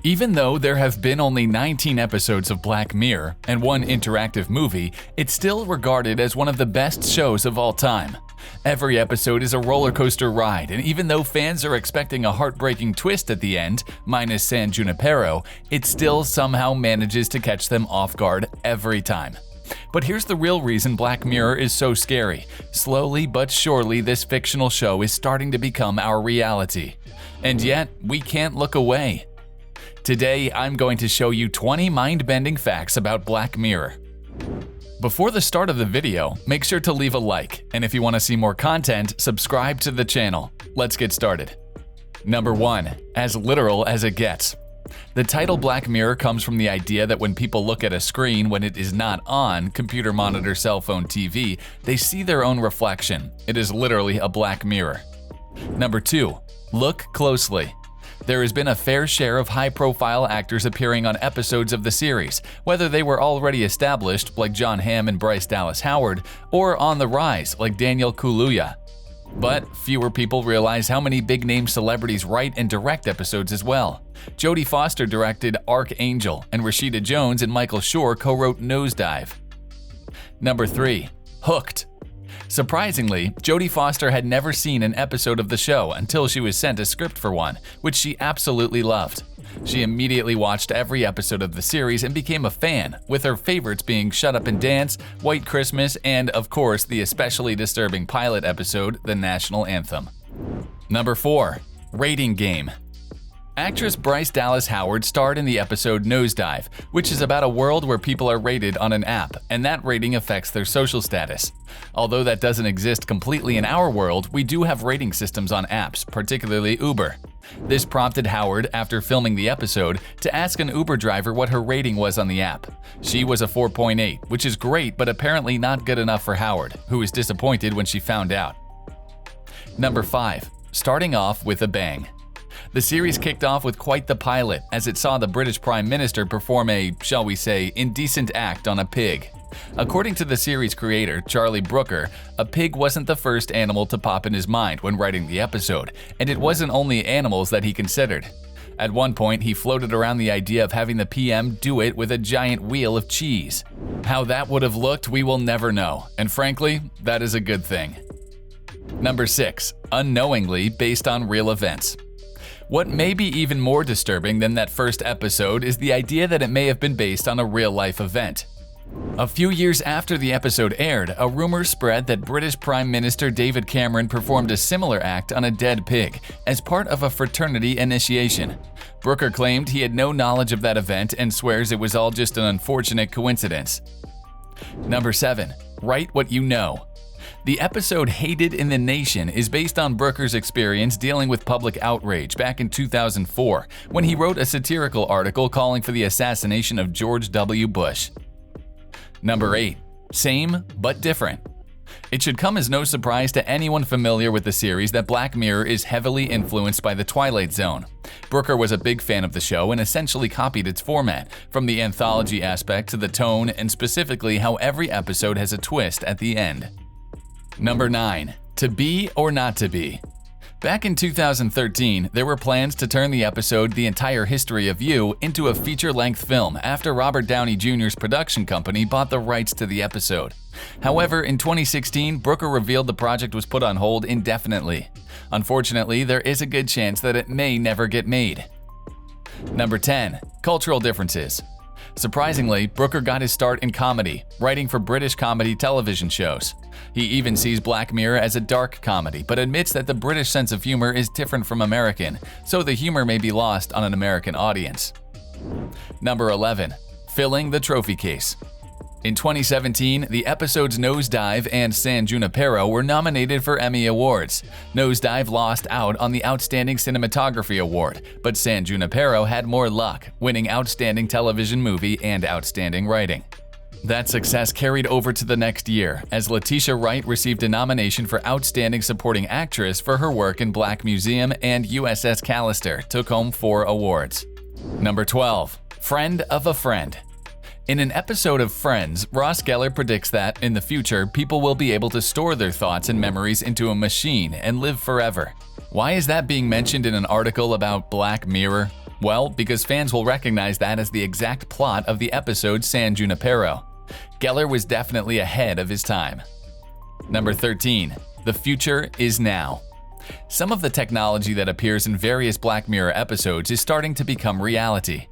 Even though there have been only 19 episodes of Black Mirror and one interactive movie, it's still regarded as one of the best shows of all time. Every episode is a roller coaster ride, and even though fans are expecting a heartbreaking twist at the end, minus San Junipero, it still somehow manages to catch them off guard every time. But here's the real reason Black Mirror is so scary. Slowly but surely, this fictional show is starting to become our reality. And yet, we can't look away. Today, I'm going to show you 20 mind-bending facts about Black Mirror. Before the start of the video, make sure to leave a like, and if you want to see more content, subscribe to the channel. Let's get started. Number 1. As literal as it gets. The title Black Mirror comes from the idea that when people look at a screen when it is not on, computer monitor, cell phone, TV, they see their own reflection. It is literally a black mirror. Number 2. Look closely. There has been a fair share of high-profile actors appearing on episodes of the series, whether they were already established, like Jon Hamm and Bryce Dallas Howard, or on the rise, like Daniel Kaluuya. But fewer people realize how many big-name celebrities write and direct episodes as well. Jodie Foster directed Archangel, and Rashida Jones and Michael Schur co-wrote Nosedive. Number 3. Hooked. Surprisingly, Jodie Foster had never seen an episode of the show until she was sent a script for one, which she absolutely loved. She immediately watched every episode of the series and became a fan, with her favorites being Shut Up and Dance, White Christmas, and of course the especially disturbing pilot episode, The National Anthem. Number 4. Rating Game. Actress Bryce Dallas Howard starred in the episode Nosedive, which is about a world where people are rated on an app, and that rating affects their social status. Although that doesn't exist completely in our world, we do have rating systems on apps, particularly Uber. This prompted Howard, after filming the episode, to ask an Uber driver what her rating was on the app. She was a 4.8, which is great, but apparently not good enough for Howard, who was disappointed when she found out. Number 5. Starting off with a bang. The series kicked off with quite the pilot, as it saw the British Prime Minister perform a, shall we say, indecent act on a pig. According to the series creator, Charlie Brooker, a pig wasn't the first animal to pop in his mind when writing the episode, and it wasn't only animals that he considered. At one point, he floated around the idea of having the PM do it with a giant wheel of cheese. How that would have looked, we will never know, and frankly, that is a good thing. Number 6. Unknowingly based on real events. What may be even more disturbing than that first episode is the idea that it may have been based on a real-life event. A few years after the episode aired, a rumor spread that British Prime Minister David Cameron performed a similar act on a dead pig as part of a fraternity initiation. Brooker claimed he had no knowledge of that event and swears it was all just an unfortunate coincidence. Number 7. Write what you know. The episode Hated in the Nation is based on Brooker's experience dealing with public outrage back in 2004, when he wrote a satirical article calling for the assassination of George W. Bush. Number 8. Same but different. It should come as no surprise to anyone familiar with the series that Black Mirror is heavily influenced by The Twilight Zone. Brooker was a big fan of the show and essentially copied its format, from the anthology aspect to the tone and specifically how every episode has a twist at the end. Number 9. To Be or Not to Be. Back in 2013, there were plans to turn the episode The Entire History of You into a feature-length film after Robert Downey Jr.'s production company bought the rights to the episode. However, in 2016, Brooker revealed the project was put on hold indefinitely. Unfortunately, there is a good chance that it may never get made. Number 10. Cultural differences. Surprisingly, Brooker got his start in comedy, writing for British comedy television shows. He even sees Black Mirror as a dark comedy, but admits that the British sense of humor is different from American, so the humor may be lost on an American audience. Number 11. Filling the trophy case. In 2017, the episodes Nosedive and San Junipero were nominated for Emmy Awards. Nosedive lost out on the Outstanding Cinematography Award, but San Junipero had more luck, winning Outstanding Television Movie and Outstanding Writing. That success carried over to the next year, as Letitia Wright received a nomination for Outstanding Supporting Actress for her work in Black Museum, and USS Callister took home 4 awards. Number 12. Friend of a Friend. In an episode of Friends, Ross Geller predicts that, in the future, people will be able to store their thoughts and memories into a machine and live forever. Why is that being mentioned in an article about Black Mirror? Well, because fans will recognize that as the exact plot of the episode San Junipero. Geller was definitely ahead of his time. Number 13. The future is now. Some of the technology that appears in various Black Mirror episodes is starting to become reality.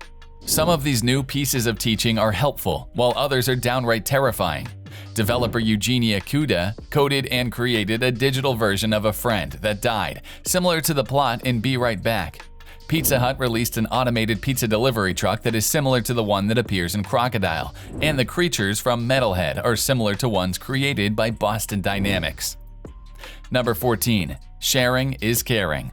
Some of these new pieces of teaching are helpful, while others are downright terrifying. Developer Eugenia Kuda coded and created a digital version of a friend that died, similar to the plot in Be Right Back. Pizza Hut released an automated pizza delivery truck that is similar to the one that appears in Crocodile, and the creatures from Metalhead are similar to ones created by Boston Dynamics. Number 14. Sharing is caring.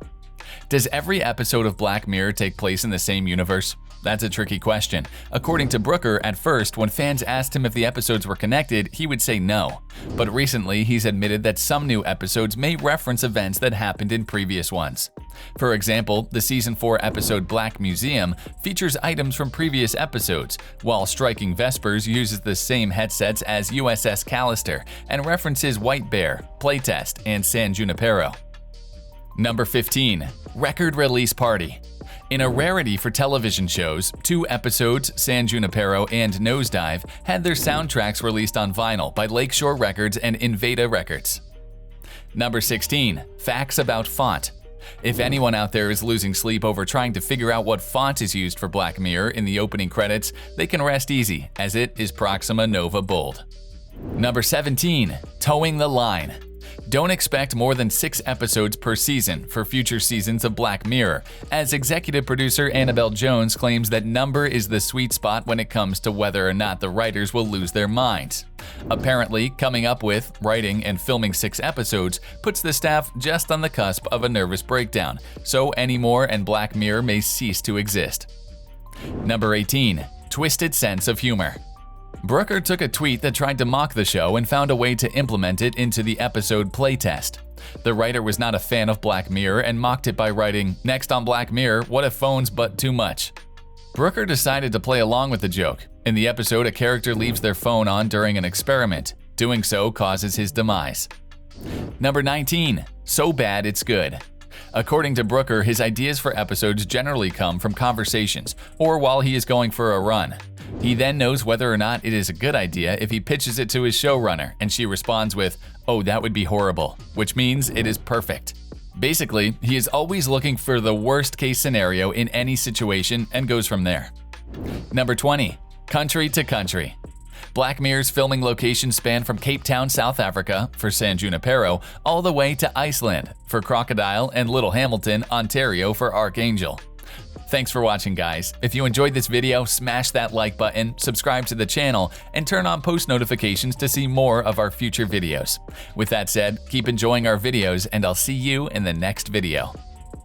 Does every episode of Black Mirror take place in the same universe? That's a tricky question. According to Brooker, at first, when fans asked him if the episodes were connected, he would say no. But recently, he's admitted that some new episodes may reference events that happened in previous ones. For example, the Season 4 episode Black Museum features items from previous episodes, while Striking Vespers uses the same headsets as USS Callister and references White Bear, Playtest, and San Junipero. Number 15. Record Release Party. In a rarity for television shows, 2 episodes, San Junipero and Nosedive, had their soundtracks released on vinyl by Lakeshore Records and Invada Records. Number 16. Facts about font. If anyone out there is losing sleep over trying to figure out what font is used for Black Mirror in the opening credits, they can rest easy, as it is Proxima Nova Bold. Number 17. Towing the line. Don't expect more than 6 episodes per season for future seasons of Black Mirror, as executive producer Annabelle Jones claims that number is the sweet spot when it comes to whether or not the writers will lose their minds. Apparently, coming up with, writing, and filming 6 episodes puts the staff just on the cusp of a nervous breakdown, so any more and Black Mirror may cease to exist. Number 18. Twisted sense of humor. Brooker took a tweet that tried to mock the show and found a way to implement it into the episode playtest. The writer was not a fan of Black Mirror and mocked it by writing, "Next on Black Mirror, what if phones but too much?" Brooker decided to play along with the joke. In the episode, a character leaves their phone on during an experiment. Doing so causes his demise. Number 19. So bad it's good. According to Brooker, his ideas for episodes generally come from conversations or while he is going for a run. He then knows whether or not it is a good idea if he pitches it to his showrunner and she responds with, "Oh, that would be horrible," which means it is perfect. Basically, he is always looking for the worst case scenario in any situation and goes from there. Number 20. Country to country. Black Mirror's filming locations span from Cape Town, South Africa for San Junipero, all the way to Iceland for Crocodile and Little Hamilton, Ontario for Archangel. Thanks for watching, guys. If you enjoyed this video, smash that like button, subscribe to the channel, and turn on post notifications to see more of our future videos. With that said, keep enjoying our videos, and I'll see you in the next video.